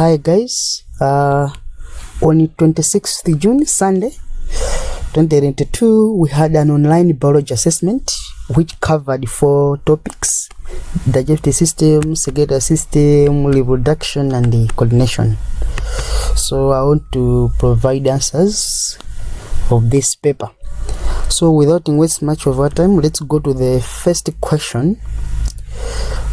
Hi guys, on 26th June, Sunday 2022, we had an online biology assessment which covered 4 topics: digestive system, circulatory system, reproduction, and the coordination. So I want to provide answers of this paper. So without wasting much of our time, let's go to the first question.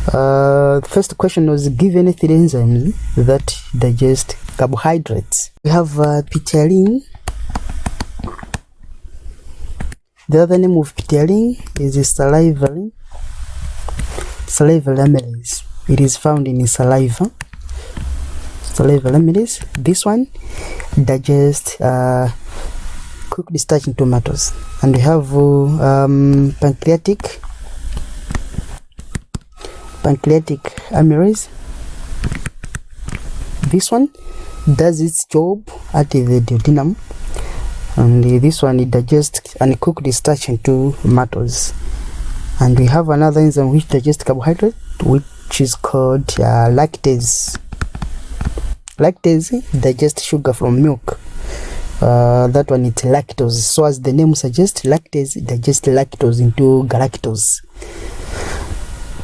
The first question was, given 3 enzymes that digest carbohydrates. We have ptyalin. The other name of ptyalin is salivary amylase. It is found in saliva. Salivary amylase. This one digests cooked starch in tomatoes. And we have pancreatic amylase. This one does its job at the duodenum, and this one it digests uncooked starch into tomatoes. And we have another enzyme which digests carbohydrate, which is called lactase. Lactase digests sugar from milk. That one is lactose. So as the name suggests, lactase digests lactose into galactose.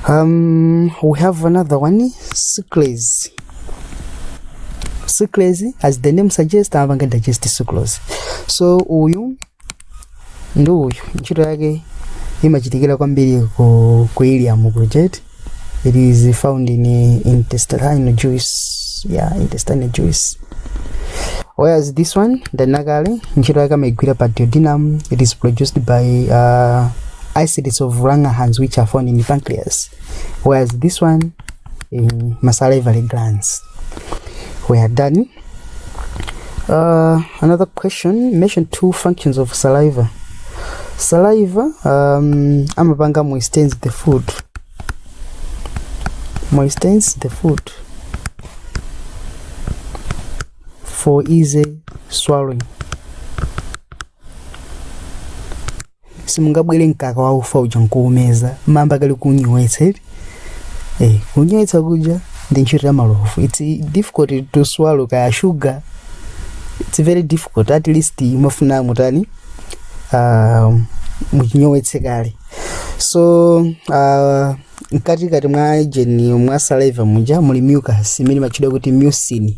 We have another one, sucrase. Sucrase, as the name suggests, avanga digest sucrose. So uyu ndo ntchito yake imachitikira kwambiri ku ilium project. It is found in intestinal juice. Intestinal juice. Whereas this one, the nagale, ntchito yake amaigwira pa duodenum. It is produced by acids of Langerhans which are found in the pancreas, whereas this one in salivary glands. We are done. Another question, mention 2 functions of saliva. Saliva amapanga moistens the food. Moistens the food for easy swallowing. Simungabwire nkaka waufa uja nkuumeza mamba kali kunywetsa kunywetsa kuja ndi ntchito ya malofu. It's difficult to swallow kaya sugar. It's very difficult. At least mafuna mutani munyowetse kale. So nkati mwa gene mwa saliva muja muli mucus imene machidwa kuti mucin.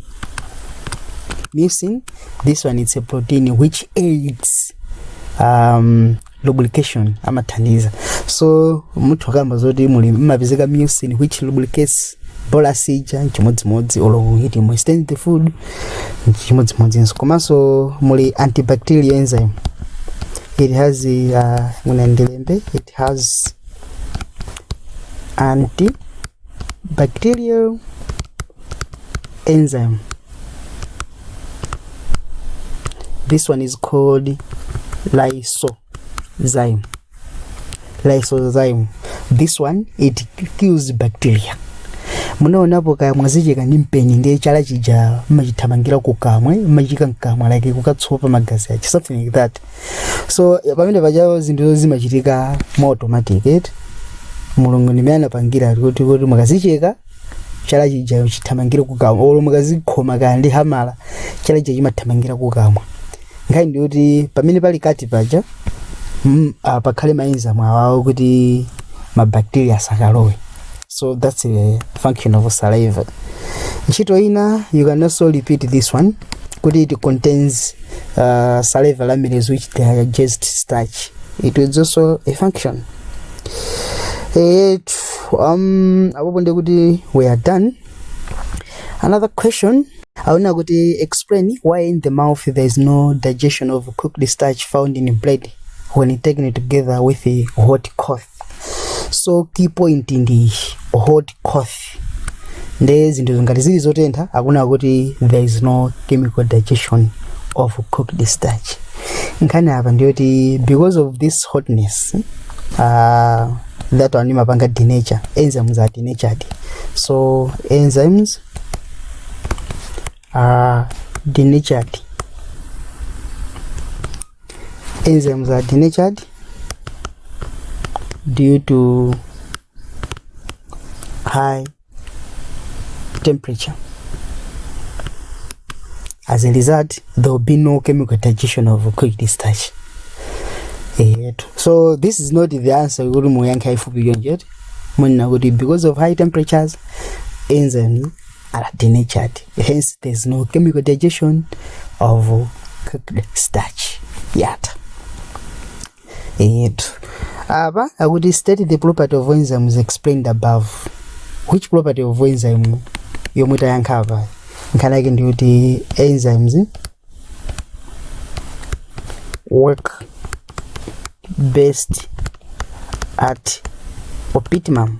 Mucin, this one is a protein which aids lubrication amathandiza. So muthu akamba zoti muli mapezeka mucin which lubricates bolasija chimodzimodzi olo it moistens the food chimodzimodzi. Komanso muli antibacterial enzyme. It has it has antibacterial enzyme. This one is called lysozyme. This one, it kills bacteria. Munaonapo kaya mwazicheka ndi mpeni ndi chala chija machithamangira kukamwe machika nkamwa like kukatsopa magazi achi, something like that. So pamene pajawo zinthu zimachitika mo automatic. Mulungu nimene anapangira kuti mwakazicheka chala chija chithamangira kukamwa, olo mwakazikhoma kaya ndi hamala chala chija chimathamangira kukamwa. Nkhani ndi kuti pamene pali kati paja pakhale maenzyme awawo kuti mabacteria sakalowe. So that's a function of saliva. Ntchito ina, you can also repeat this one. Kuti it contains salivary amylase which digest starch. It is also a function. We are done. Another question, I want to explain why in the mouth there is no digestion of cooked starch found in bread when taken together with a hot cough. So key point in the hot cough, there's into ngati zili zotentha akuna kuti there is no chemical digestion of cooked starch. Nkhani apa ndiyoti because of this hotness that one imapanga denature, enzymes are denatured. So enzymes are denatured. Enzymes are denatured due to high temperature. As a result, there will be no chemical digestion of cooked starch. So this is not the answer because of high temperatures, enzymes are denatured. Hence, there's no chemical digestion of cooked starch yet. I would state the property of enzymes explained above. Which property of enzyme you might uncover? Can I do the enzymes work best at optimum?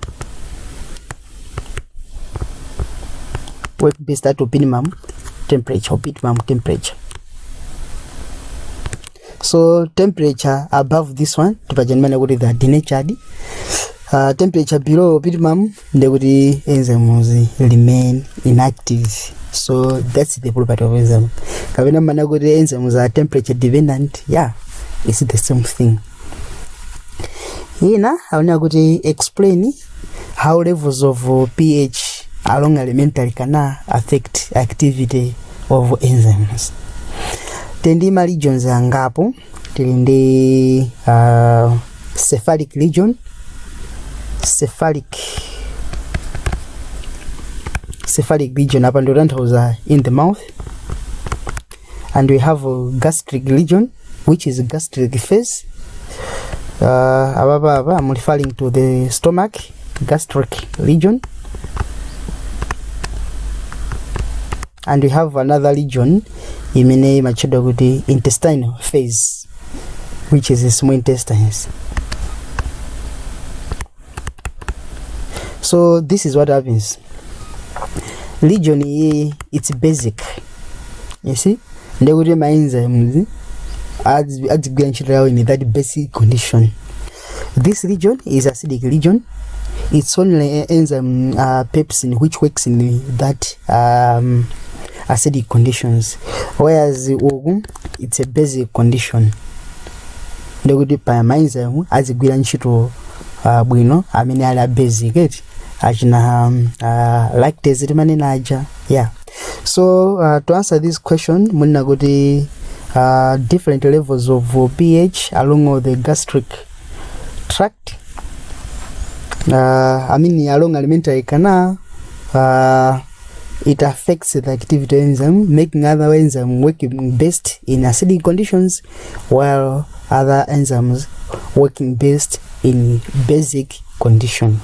Work best at optimum temperature. So temperature above this one, the denatured. Temperature below optimum, the enzymes remain inactive. So that's the property of enzyme. Kavena manago the enzymes are temperature dependent. Yeah, it's the same thing. Here I want to explain how levels of pH along elementary can affect activity of enzymes. Tendima regions angapo tende cephalic region, cephalic region up and around in the mouth, and we have a gastric region, which is a gastric phase. I'm referring to the stomach, gastric region, and we have another region, the intestinal phase, which is the small intestines. So this is what happens. Region E, it's basic. You see, the enzymes adds in that basic condition. This region is acidic region. It's only enzyme pepsin which works in that acidic conditions, whereas it's a basic condition. The good enzyme as a guiranchito ala basic it lactase maninaja. Yeah. So to answer this question, muna go the different levels of pH along with the gastric tract. Along alimentary canal, it affects the activity of enzyme, making other enzymes working best in acidic conditions, while other enzymes working best in basic condition.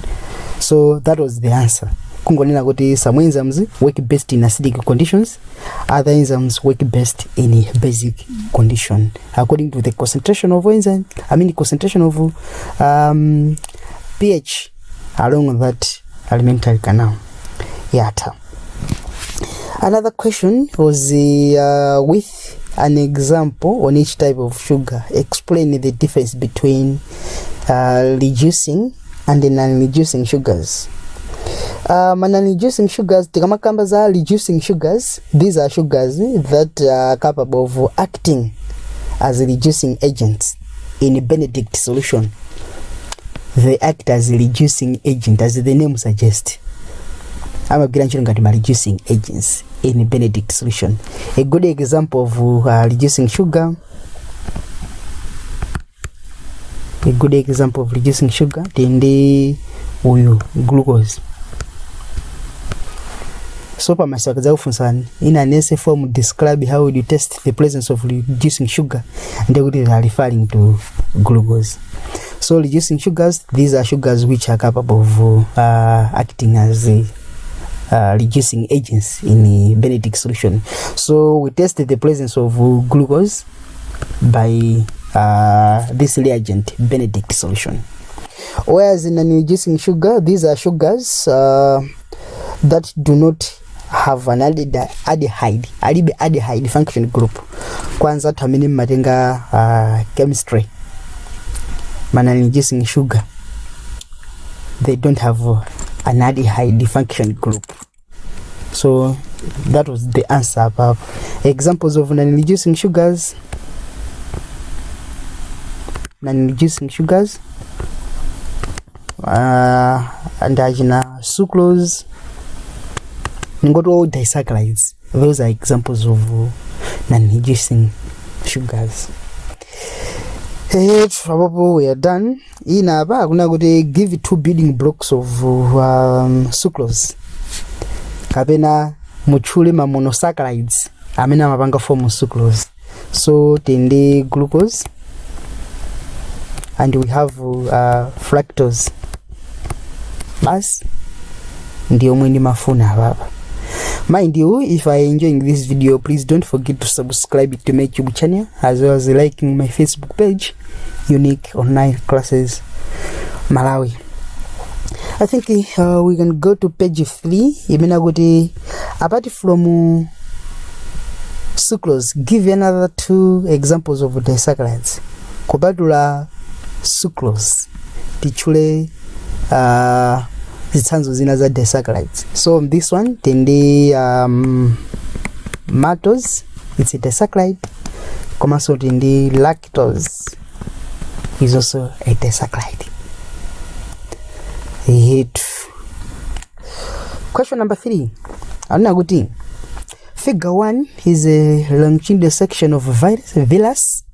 So that was the answer. Some enzymes work best in acidic conditions, other enzymes work best in a basic condition according to the concentration of enzyme. Concentration of pH along that alimentary canal. Yata. Another question was with an example on each type of sugar. Explain the difference between reducing and non-reducing sugars. Non-reducing sugars, reducing sugars, these are sugars that are capable of acting as reducing agents in a Benedict solution. They act as a reducing agent, as the name suggests. I'm a reducing agents in a Benedict solution. A good example of reducing sugar. A good example of reducing sugar, glucose. So, in an essay form, describe how you test the presence of reducing sugar, and they are referring to glucose. So, reducing sugars, these are sugars which are capable of acting as reducing agents in a Benedict solution. So, we tested the presence of glucose by this reagent, Benedict solution. Whereas in an reducing sugar, these are sugars that do not have an aldehyde function group. Kwanza tamini matenga chemistry. Reducing sugar, they don't have an aldehyde function group. So that was the answer above. Examples of non-reducing sugars. Non-reducing sugars and sucrose, disaccharides. those are examples of non-reducing sugars. Probably we are done. In hapa kuna kuti give 2 building blocks of sucrose kapena muchule ma monosaccharides amene amapanga form sucrose. So tindi glucose and we have fructose. Bas ndio mwe mafuna hapa. Mind you, if I enjoying this video, please don't forget to subscribe to my YouTube channel as well as liking my Facebook page, Unique Online Classes Malawi. I think we can go to page 3. Apart from sucrose, give another 2 examples of disaccharides. Kubadula sucrose, tichule zitsanzo zina za disaccharides. So this one tindi maltose, it's a disaccharide. So tindi lactose is also a disaccharide. Question number 3. Figure 1 is a longitudinal section of villus.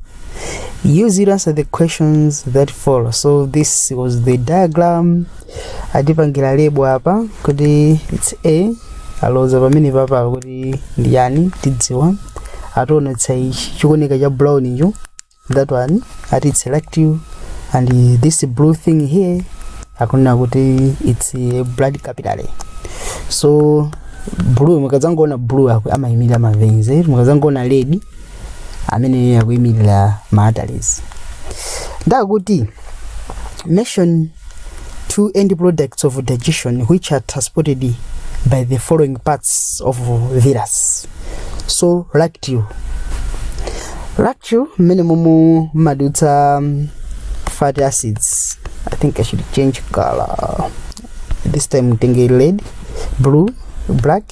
Use it to answer the questions that follow. So this was the diagram. Adipangira label hapa kuti it's A aloza pamene papa kuti ndiyani tidziwa atona tsai chikuoneka cha brown icho, that one at it's selective, and this blue thing here akuna kuti it's a blood capillary. So blue mukazangoona blue amayimira ma veins, mukazangoona red amene yakuyimira ma arteries. Ndakuti mention 2 end products of digestion which are transported by the following parts of villus. So lactase minimum maduta fatty acids. I think I should change color. This time we red, blue, black.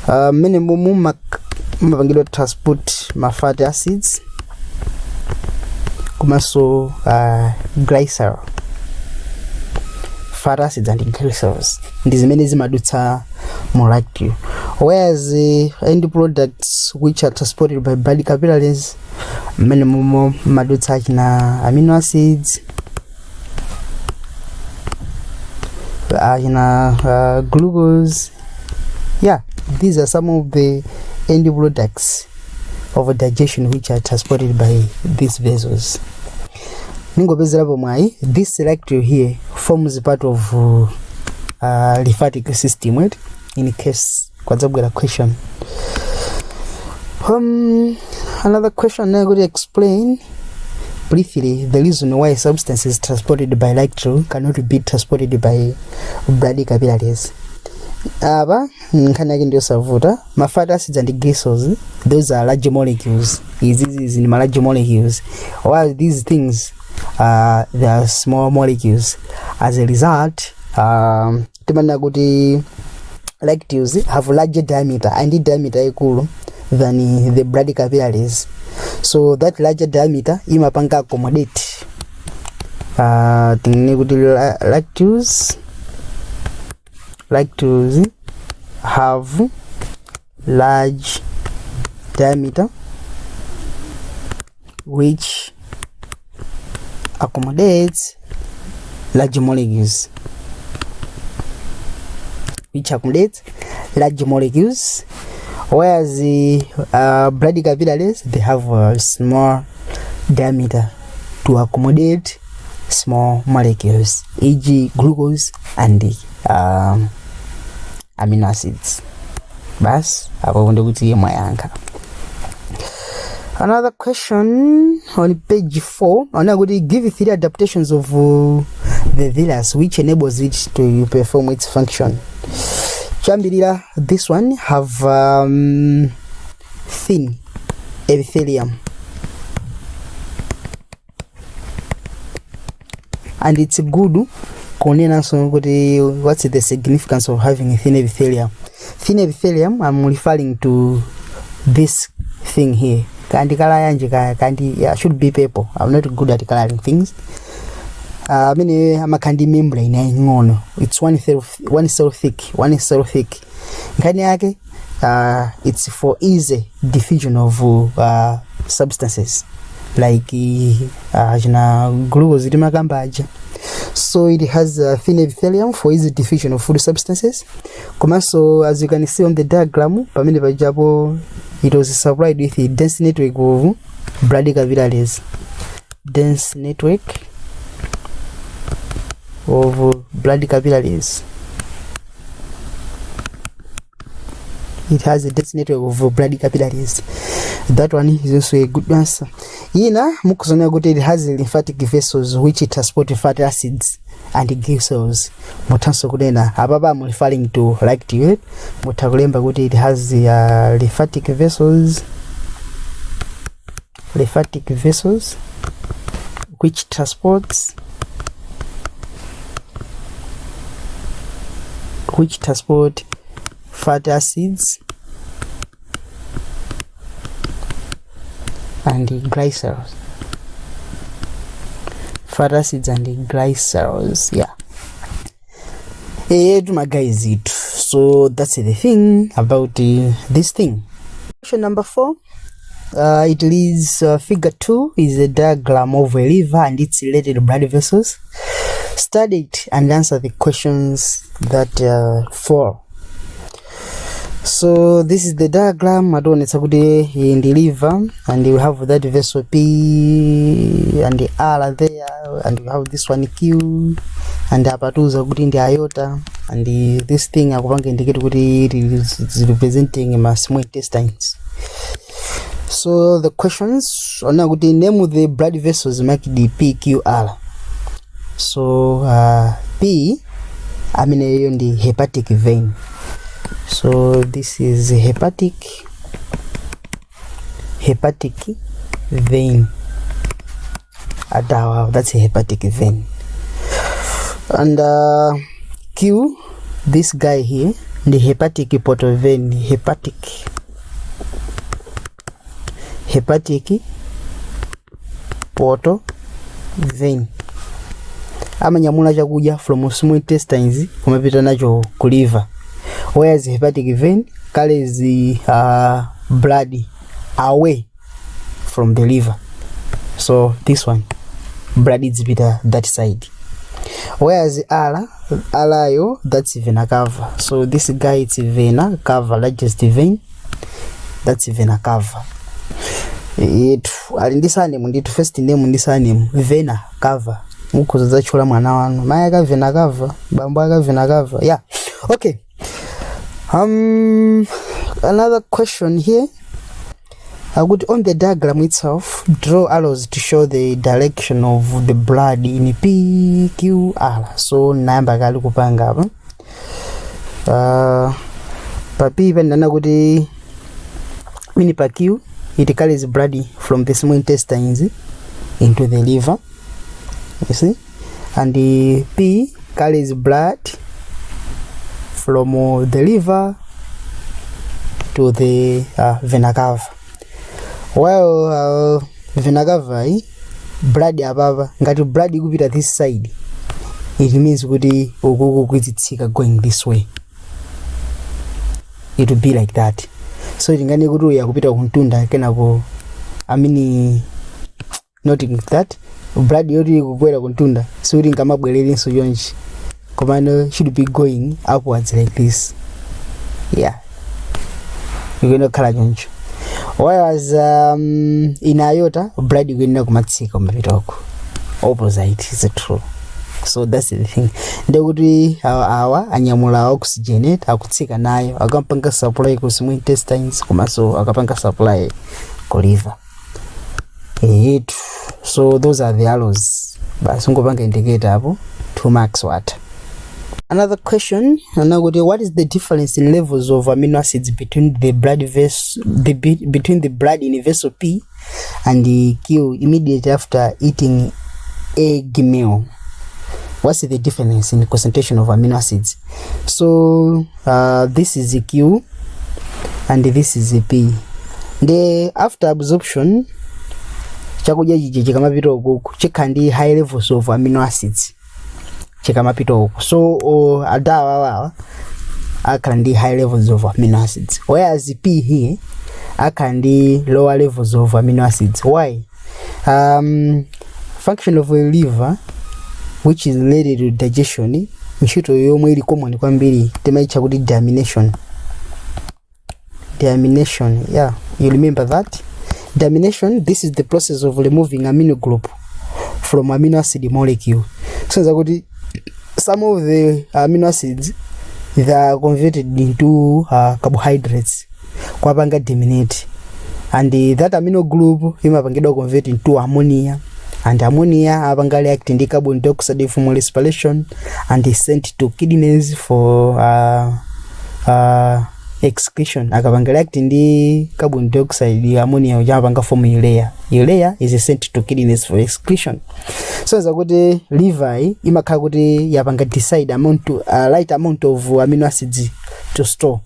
Minimum mapangilo transport ma fatty acids. Kumaso glycerol. Fatty acids and glycerols. These many zimaduta lactase. Whereas the end products which are transported by blood capillaries, minimum maduta na amino acids, glucose. Yeah, these are some of the end products of digestion which are transported by these vessels. This lactase here forms part of lymphatic system, right? In case a question. Another question I'm going to explain briefly the reason why substances transported by lactase cannot be transported by blood capillaries. My fatty acids and glycerols, those are large molecules. This is in large molecules, while these things they are small molecules. As a result, lactase have larger diameter, and the diameter equal than the blood capillaries. So that larger diameter imapanga accommodate lactase have large diameter which accommodates large molecules, whereas the blood capillaries, they have a small diameter to accommodate small molecules, e.g. glucose and amino acids. Bas hapo ndo kuti mwayanka. Another question on page 4. I'm going to give you 3 adaptations of the villus which enables it to perform its function. Chambilira, this one have thin epithelium, and it's good. What's the significance of having a thin epithelium? Thin epithelium, I'm referring to this thing here. Yeah, should be purple. I'm not good at coloring things. I'm a candy membrane. It's one cell thick. Kani yake it's for easy diffusion of substances like glucose limakambaja. So it has thin epithelium for easy diffusion of food substances. So as you can see on the diagram, pamene pajapo it was supplied with a dense network of blood capillaries. Dense network of blood capillaries. It has a dense network of blood capillaries. That one is also a good answer. Ina mukuzona kuti it has lymphatic vessels which transport fatty acids and glycerols. Mutanso kudena ababa I'm referring to lactate. Mutakulemba kuti it has lymphatic vessels which transport fatty acids and glycerols. Fatty acids and glycerols, yeah. My guys, it. So that's the thing about this thing. Question number 4. It is figure 2 is a diagram of a liver and its related blood vessels. Study it and answer the questions that fall. So this is the diagram. I don't know in the liver, and you have that vessel P and the R there, and you have this one Q, and the apparatus are good in the aorta, and this thing I want to indicate it is representing my small intestines. So the questions are now the name of the blood vessels make the PQR. So P, I mean on the hepatic vein. So this is a hepatic vein. Wow, that's a hepatic vein. And Q, this guy here, the hepatic portal vein, hepatic portal vein. Amanyamula chakuja from small intestines kumapita nacho ku liver. Whereas hepatic vein carries the blood away from the liver. So this one, blood is bitter that side. Whereas R, that's vena cava. So this guy it's vena cava, largest vein. That's vena cava. It first name vena cava. Mukuza chula mwana wanu. Maya vena cava, bamba vena cava. Yeah. Okay. Another question here. I would on the diagram itself draw arrows to show the direction of the blood in PQR. So namba gali kupanga hapa. Papi nana kuti mini pa Q it carries blood from the small intestines into the liver. You see? And the P carries blood from the liver to the vena cava. While vena cava blood above ngati blood kupita this side, it means kuti ukukukwitsika going this way. It will be like that. So ingane kuti yakupita kuntunda kenako not that blood yoti kukwera kuntunda so kuti ngamabwererenso yonchi. Commando should be going upwards like this. Yeah. You're going to color change. Whereas in aorta, blood you're going to kumatsika mabitoko. Opposite is true. So that's the thing. They would be our anyamula oxygenate, akutsika nayo, akampanga supply ku small intestines, kumaso akapanga supply ku liver. So those are the arrows. Basi ngopanga indicator hapo 2 marks what. Another question, what is the difference in levels of amino acids between the blood between the blood in vessel P and the Q immediately after eating egg meal? What's the difference in the concentration of amino acids? So this is the Q and this is the P. The after absorption chakudya chije chikamapita ukuku chikandi high levels of amino acids chikamapita uku. So adawa akandi high levels of amino acids, whereas P here akandi lower levels of amino acids. Why? Function of a liver which is related to digestion, ntchito yomwe ili common kwambiri timaicha kuti deamination. Yeah, you remember that? Deamination, this is the process of removing amino group from amino acid molecule. So that some of the amino acids, they are converted into carbohydrates kwa panga deaminate, and that amino group imapangidwa convert into ammonia, and ammonia apanga react ndi carbon dioxide from respiration and is sent to kidneys for excretion. Akapanga react ndi carbon dioxide ammonia ujapanga form urea. Urea is sent to kidneys for excretion. So zakuti liver imakhala kuti yapanga decide amount to right amount of amino acids to store,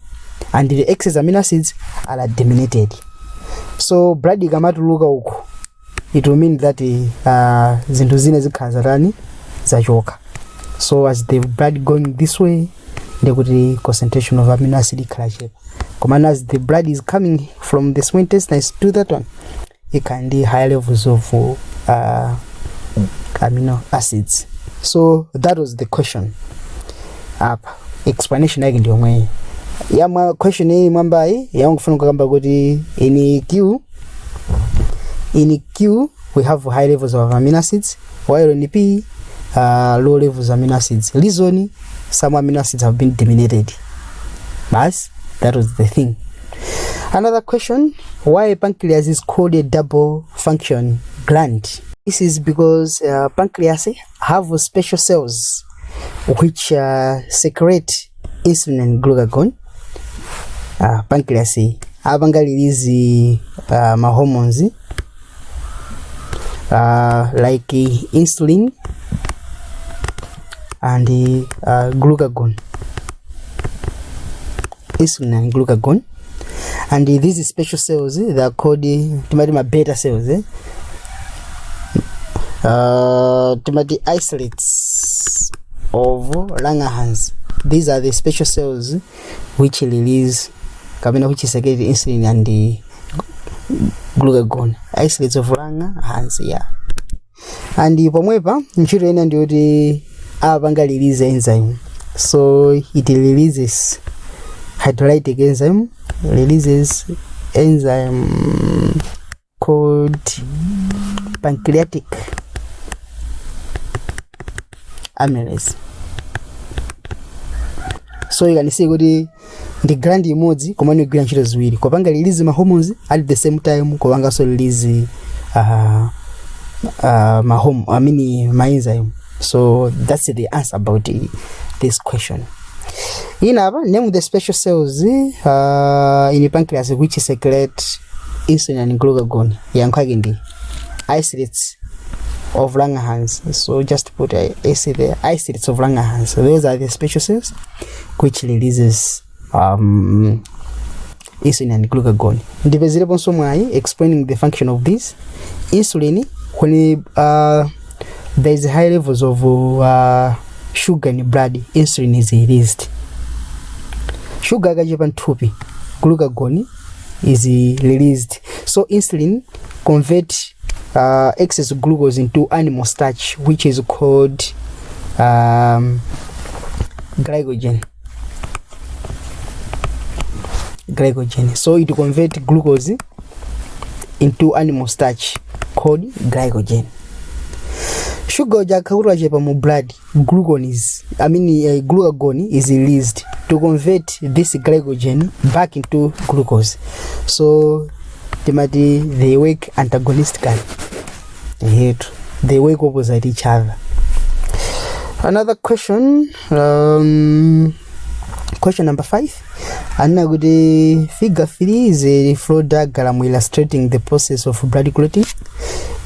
and the excess amino acids are deaminated. So blood ikamatuluka uko, it will mean that zinthu zine zikhala zatani zachoka. So as the blood going this way, the concentration of amino acid ikhala chepa. Command as the blood is coming from the small intestines to that one, it can be high levels of amino acids. So that was the question. Explanation yake ndio mwe. Yama question hii mwamba hii yangu kufuna kukamba kuti in Q we have high levels of amino acids, while in P low levels of amino acids. Reason, some amino acids have been deaminated. But that was the thing. Another question, why pancreas is called a double function gland? This is because pancreas have special cells which secrete insulin and glucagon. Pancreas abanga release hormones like insulin and glucagon. Insulin and glucagon, and these special cells they are called beta cells. Isolates of Langerhans. These are the special cells which release which secrete insulin and the glucagon. Isolates of Langerhans, yeah. And pomwepa ntchito ena ndi kuti apanga release enzyme, so it releases hydrolytic enzyme, releases enzyme called pancreatic amylase. So you can see kuti the gland imodzi komani gland ntchito ziwiri, kopanga release hormones at the same time kopanga so release enzyme. So that's the answer about this question. Name the special cells in the pancreas which secrete insulin and glucagon. Yankagindi isolates of Langerhans. So just put a AC there. Isolates of Langerhans. So those are the special cells which releases insulin and glucagon. Divisible summary explaining the function of this insulin. When there is high levels of sugar in blood, insulin is released. Sugar gajipan tupi, glucagon is released. So insulin converts excess glucose into animal starch, which is called glycogen. So it converts glucose into animal starch called glycogen. Sugar jakaura jepa mu blood, glucagon is released to convert this glycogen back into glucose. So they work antagonistically. They work opposite each other. Another question, question number 5. Anna good figure 3 is a flow diagram illustrating the process of blood clotting.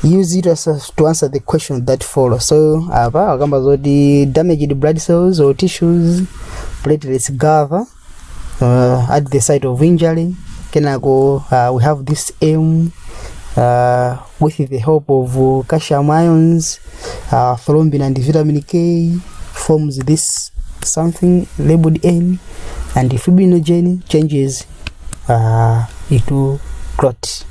Use it to answer the question that follows. So the damaged blood cells or tissues, platelets gather at the site of injury. We have this aim with the help of calcium ions, thrombin and vitamin K forms this something labeled N, and the fibrinogen changes into clot.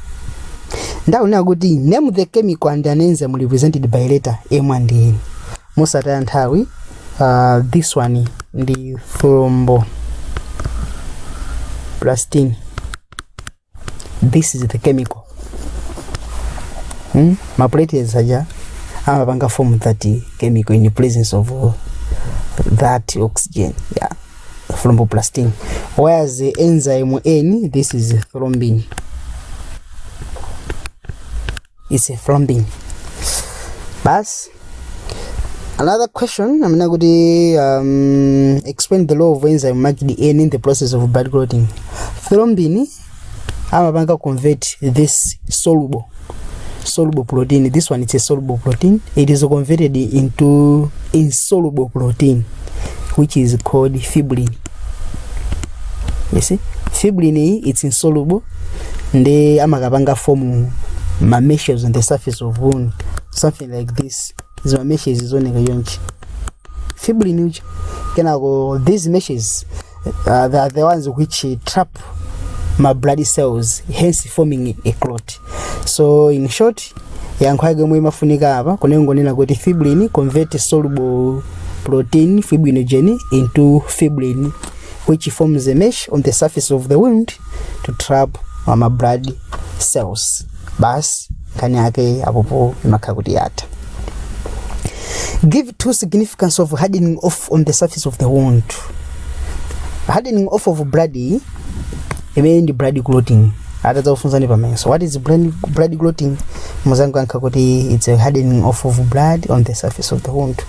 Ndaona kuti name the chemical and an enzyme represented by letter M and N. Most of the time, this one, the thromboplastine. This is the chemical. My plate is I'm going form that chemical in the presence of that oxygen. Yeah, thromboplastine. Whereas the enzyme N, this is thrombin. It's a thrombin. But another question, I'm not going to explain the law of enzyme marked N in the process of blood clotting. Thrombin, I'm going to convert this soluble protein. This one is a soluble protein. It is converted into insoluble protein, which is called fibrin. You see, fibrin, it's insoluble. They amagabanga form my meshes on the surface of wound, something like this. These meshes is only a yonch. Fibrin, can I go? These meshes, they are the ones which trap my blood cells, hence forming a clot. So in short, yankwage mafunika hapa kunengo nina goti fibrin convert soluble protein fibrinogen into fibrin, which forms a mesh on the surface of the wound to trap my blood cells. Bas kanyake apopo makakutiata. Give two significance of hardening off on the surface of the wound. Hardening off of blood, it means blood clotting. So what is blood clotting? It's a hardening off of blood on the surface of the wound.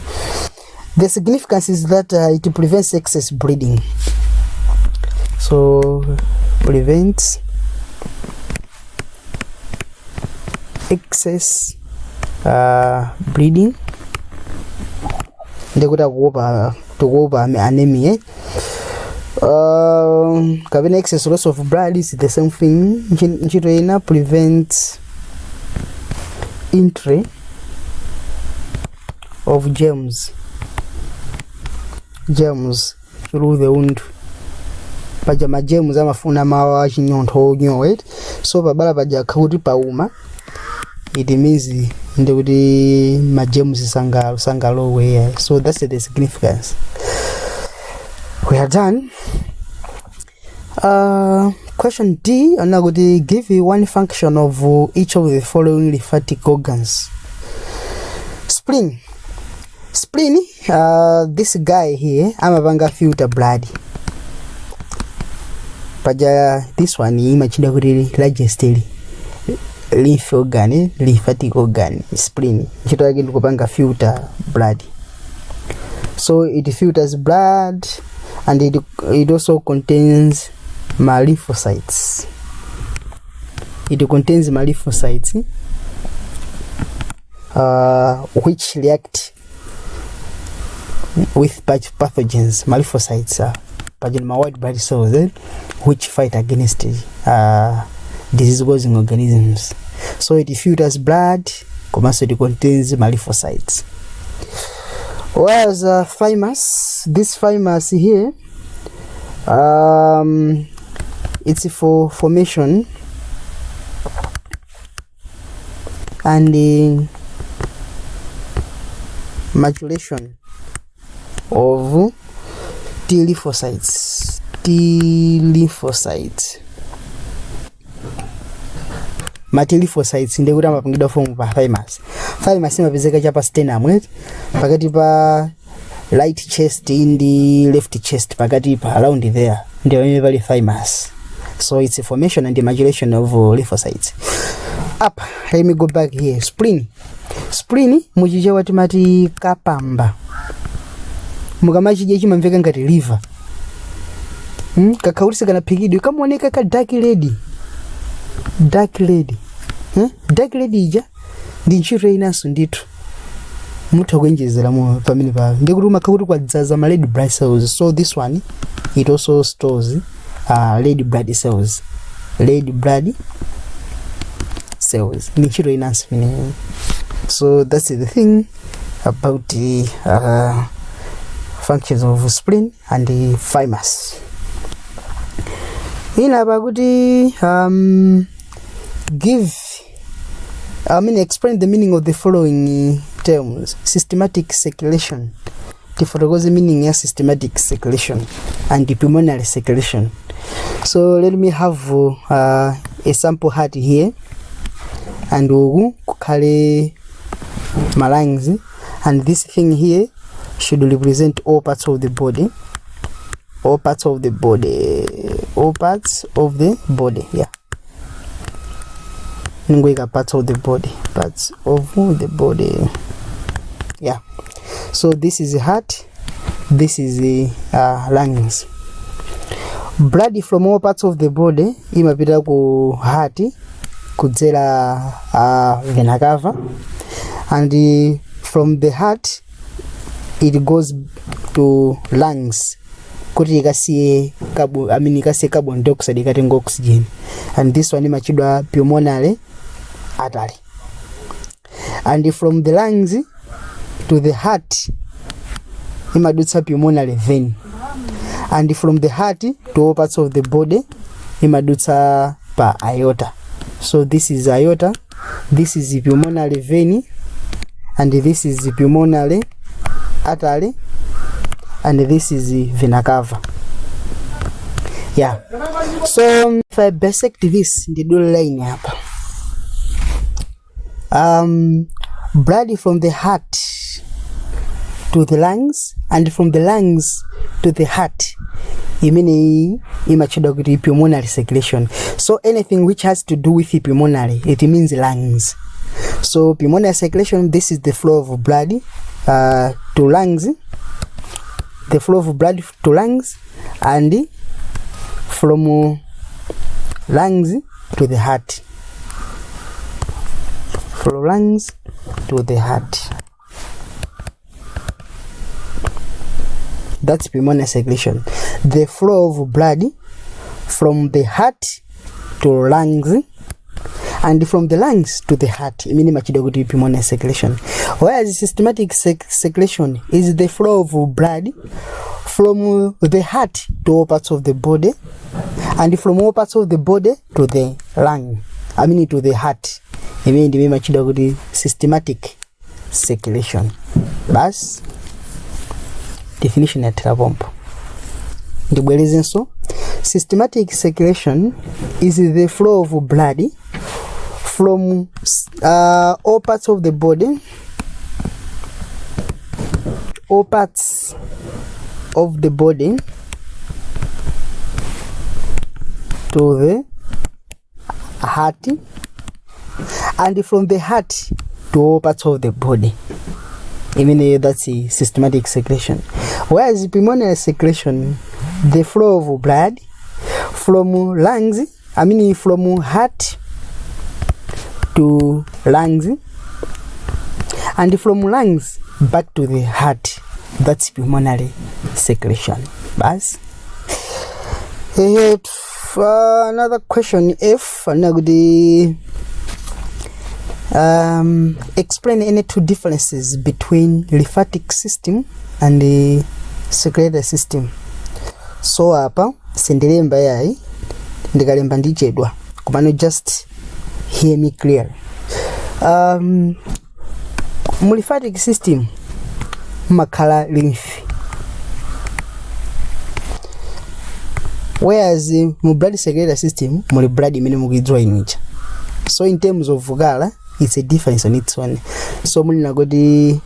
The significance is that it prevents excess bleeding. So prevents excess bleeding. They could have to go over anemia. Having excess loss of blood is the same thing. Chitoina prevents entry of germs through the wound. Pajama germs amafuna mawa chinyonto nyowe. So babala paja kauri pauma. It means the my germs sangalo way. So that's the significance. We are done. Question D, I'm going to give you one function of each of the following lymphatic organs. Spleen. This guy here, I'm a banga filter blood. Paja, this one, imagine the largest lymph organ, lymphatic organ, spleen. You again go banga filter blood. So it filters blood. And it also contains my lymphocytes. It contains my lymphocytes, which react with pathogens. My lymphocytes are my white blood cells, which fight against disease-causing organisms. So it filters blood, so it contains my lymphocytes. Whereas thymus, this thymus here, it's for formation and maturation of T lymphocytes. Mati lymphocytes ndekuti amapangidwa form pa thymus. Thymus imapezeka chapa sternum pakati pa right chest in the left chest pakati pa around there ndio imevali thymus. So it's a formation and the maturation of lymphocytes. Up, let me go back here. Spleen muchiche wati mati kapamba. Mukamachiche chimamveka ngati liver. Kakaulisa kana pikidwe kamuoneka ka dark lady. Dark lady ija ndi nchiro inaso nditu mutu kwenjezera mu pamene pa ndikuti makauti kwadzaza ma red blood cells. So this one it also stores red blood cells ndi nchiro inaso. So that's the thing about the functions of spleen and the thymus. Explain the meaning of the following terms. Systematic circulation. The meaning is systematic circulation and pulmonary circulation. So let me have a sample heart here, and we'll carry my lungs, and this thing here should represent all parts of the body. All parts of the body. Yeah. Parts of the body. Yeah. So this is the heart, this is the lungs. Blood from all parts of the body imapita ku heart kudzera vena cava, and from the heart it goes to lungs kuti ikasiye carbon dioxide ikatenga oxygen, and this one imachidwa pulmonary artery. And from the lungs to the heart imadutsa pulmonary vein, and from the heart to all parts of the body imadutsa pa aorta. So this is aorta, this is the pulmonary vein, and this is the pulmonary artery, and this is the vena cava. Yeah. So if I bisect this, the do line hapa. Blood from the heart to the lungs, and from the lungs to the heart, pulmonary circulation. So anything which has to do with the pulmonary, it means lungs. So pulmonary circulation, this is the flow of blood to lungs, the flow of blood to lungs, and from lungs to the heart. From lungs to the heart. That's pulmonary circulation. The flow of blood from the heart to lungs, and from the lungs to the heart. Pulmonary circulation. Whereas systematic circulation is the flow of blood from the heart to all parts of the body, and from all parts of the body to the lung. To the heart. Systematic circulation. Bas definition ya trabompo. Ndibweleze so. Systematic circulation is the flow of blood from all parts of the body, all parts of the body to the heart, and from the heart to all parts of the body. That's a systematic circulation. Whereas pulmonary circulation, the flow of blood from lungs, from heart to lungs, and from lungs back to the heart. That's pulmonary circulation. Bas. Another question, if explain any two differences between lymphatic system and the circulatory system. So hapa sendelemba yai ndikalemba ndichedwa kumano, just hear me clear. Lymphatic system makala lymph, whereas mu blood circulatory system muli blood imene mukidraw inwicha. So in terms of gala, it's a difference on its own. So muli nagodi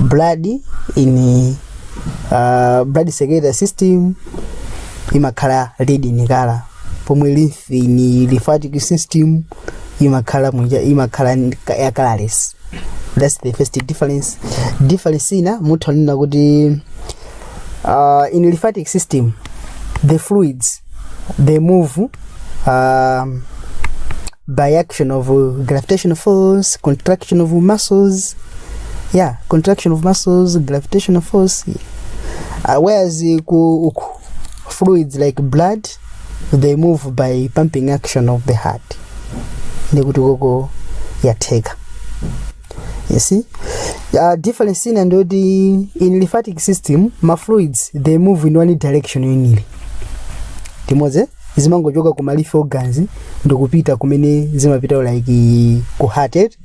blood in blood circulatory system imakala red in color, pomwe lymph in lymphatic system imakala ya colorless. That's the first difference. Difference ina mutu nagodi in lymphatic system, the fluids, they move by action of gravitational force, contraction of muscles. Yeah, contraction of muscles, gravitational force. Whereas fluids like blood, they move by pumping action of the heart. You see? Difference in lymphatic system, my fluids, they move in one direction only. timoze zimangochoka ku malife organs ndikupita kumene zimapita like ku heart.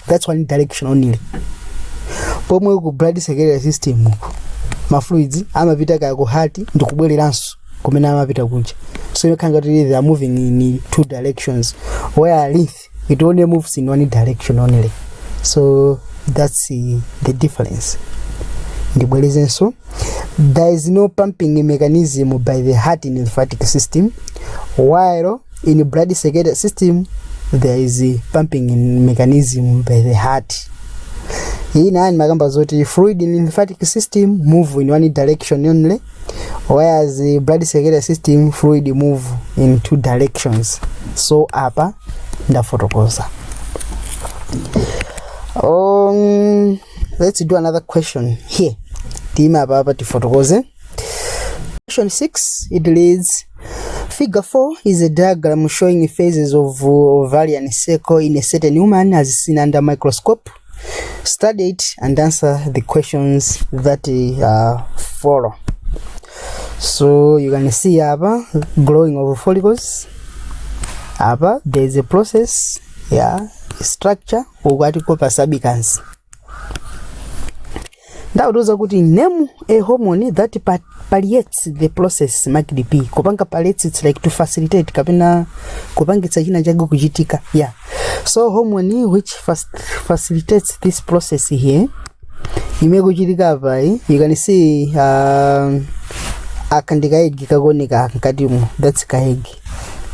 That's one direction only. Pomwe ku blood circulatory system ma fluids amapita ka ku heart ndikubwereranso kumene amapita kunja. So you can get they are moving in two directions, where lymph it only moves in one direction only. So that's the difference. So there is no pumping mechanism by the heart in the lymphatic system, while in the blood circulatory system there is a pumping mechanism by the heart. Fluid in the lymphatic system move in one direction only, whereas the blood circulatory system fluid move in two directions. So apa nda fotokoza. Let's do another question here. Question 6, it reads, Figure 4 is a diagram showing phases of ovarian cycle in a certain woman as seen under microscope. Study it and answer the questions that follow. So you can see growing of follicles. There is a process, structure of what we call persabicans. That was a good name a hormone that palliates the process marked P. Kopanga palliates, it's like to facilitate kapena kopanga it's a jina jago kujitika. So hormone which facilitates this process here. You can see akandika egg kagonika kadimu. That's ka egg.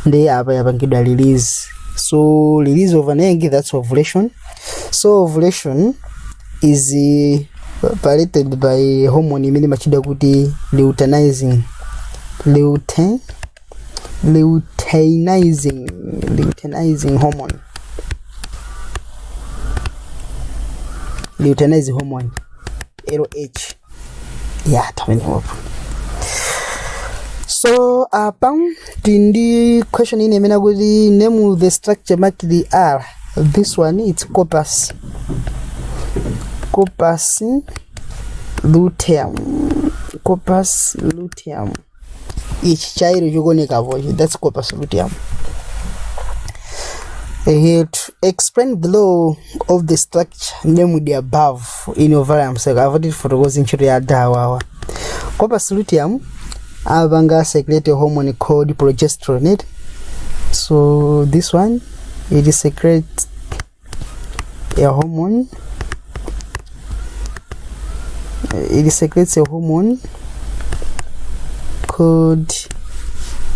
They abangida release. So release of an egg, that's ovulation. So ovulation is parented by hormone imene machida kuti luteinizing hormone. Luteinizing hormone LH. So tindi question in emena kuti name the structure marked the R. This one it's corpus luteum. Each child that's corpus luteum. To explain the law of the structure named the above in ovarian cycle. I've already forgotten dawa. Corpus luteum avanga secrete a hormone called progesterone. So this one it secretes a hormone. It secretes a hormone called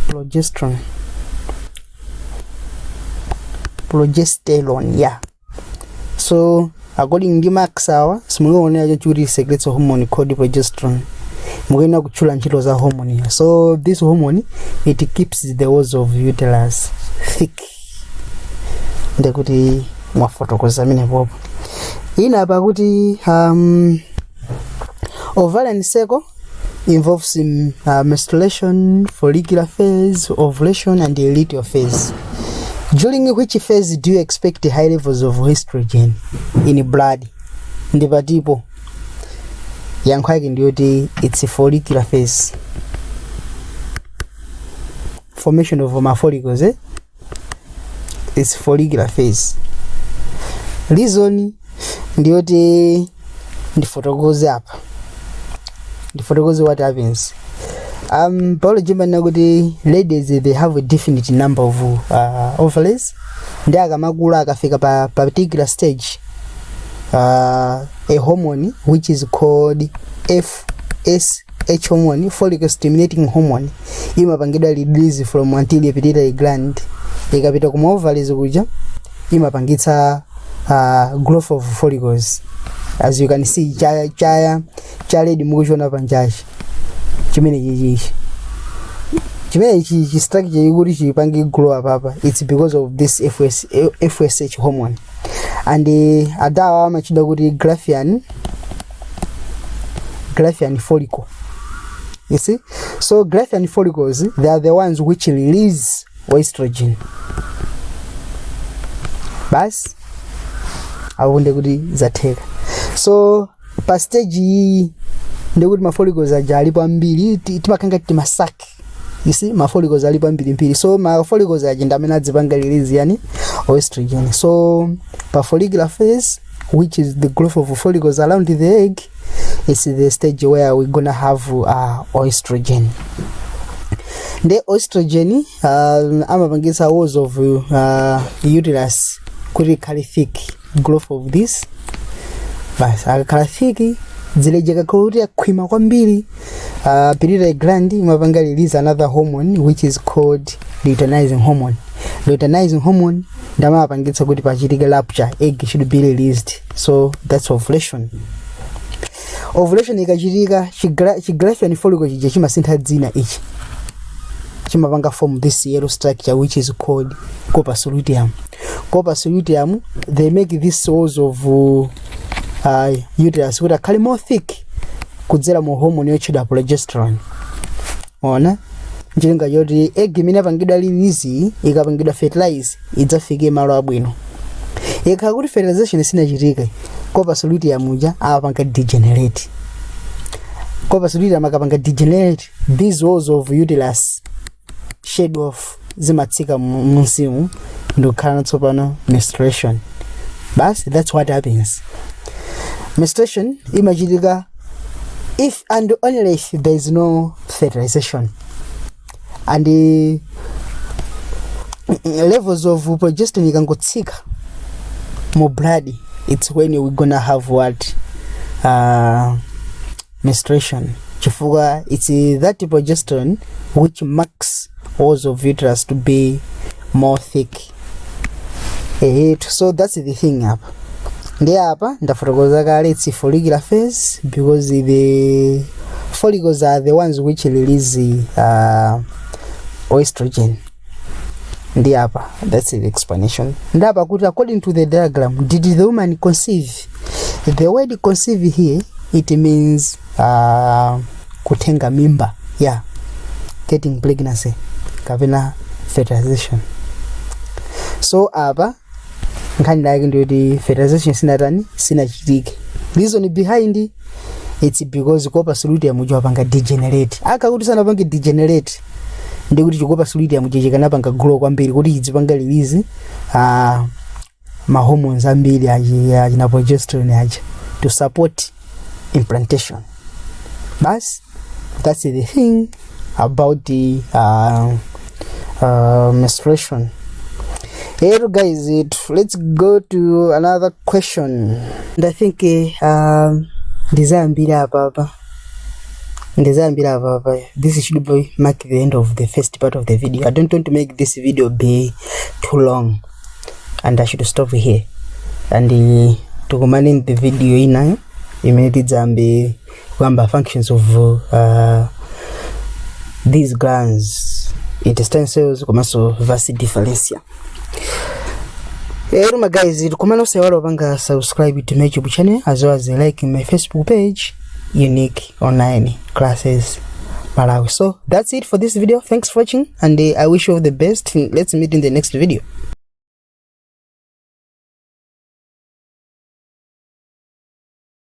progesterone. So according to Max hour, small actually secretes a hormone called progesterone. Hormone. So this hormone it keeps the walls of uterus thick. Ovarian cycle involves menstruation, follicular phase, ovulation, and the luteal phase. During which phase do you expect high levels of estrogen in blood? Ndibatipo yankwake ndiyoti it's a follicular phase. Formation of my follicles, it's follicular phase. Reason ndiyoti ndifotokoze apa. Ndifotokoze what happens. Biology managoti ladies they have a definite number of ovaries. Ndaga magula akafika pa particular stage. A hormone which is called FSH hormone, follicle stimulating hormone, imapangidwa release from anterior pituitary gland. Ikapita kuma ovaries kuja imapangitsa growth of follicles. As you can see, chaya mukuchona panjashi chimene chi structure yikuti chipange grow up. It's because of this FSH hormone. And adawa machida kuti Graafian follicle. You see, so Graafian follicles, they are the ones which release estrogen. Bas awunde kuti zateka. So pa stage ndekuti ma follicles ajalipo ambiri timakanga kuti masaki You see, my follicles are mbili. So my follicles are jindamena zipanga release yani oestrogen. So per follicular phase, which is the growth of follicles around the egg, is the stage where we're gonna have oestrogen. The oestrogen amapangisa walls of uterus kuri thick growth of this. Bas akakala thick zilejeka kuria kwima kwambiri pituitary gland imapanga release another hormone which is called luteinizing hormone. Luteinizing hormone ndama apangitsa kuti pachitika rupture, egg should be released. So that's ovulation. Ovulation ikachitika chigraphian follicle chija chimasintha dzina ichi, chimapanga form this yellow structure which is called corpus luteum. Corpus luteum, they make these walls of uterus with a kali more thick kudzera mu hormone yochida progesterone. Ona njinga yoti egg imene apangidwa release ikapangidwa fertilize idzafike malo abwino. Ikakuti fertilization sinachitika, corpus luteum uja apanga degenerate. Corpus luteum akapanga degenerate, these walls of uterus shed off zimatsika munsimu ndokhala tsopano menstruation. Bas that's what happens. Menstruation imachitika if and only if there is no fertilization, and the levels of progesterone ikangotsika more blood, it's when we're gonna have what menstruation. Chifukwa it's that progesterone which marks walls of uterus to be more thick. So that's the thing up. Ndi apa ndafotokoza kale it's follicular phase because the follicles are the ones which release oestrogen. Ndi apa, that's the explanation. Ndi apa kuti according to the diagram, did the woman conceive? The word conceive here, it means kutenga mimba. Yeah, getting pregnancy kapena fertilization. So apa nkhani like ndi fertilization sinachitike. Reason behind it's because corpus luteum mujo apanga degenerate. Akakuti sana pange degenerate ndikuti corpus luteum jeje kanapanga grow kwambiri kuti idzipanga release ma hormones ambiri aji na progesterone aji to support implantation. Bas that's the thing about the menstruation. Hey guys, let's go to another question. And I think this should be mark the end of the first part of the video. I don't want to make this video be too long, and I should stop here. And to command the video in immediately zambi kwamba functions of these glands, intestine cells, komanso vas differencia. Hey my guys, kumano se walo banga subscribe to my YouTube channel as well as like my Facebook page, Unique Online Classes Malawi. So that's it for this video. Thanks for watching, and I wish you all the best. Let's meet in the next video.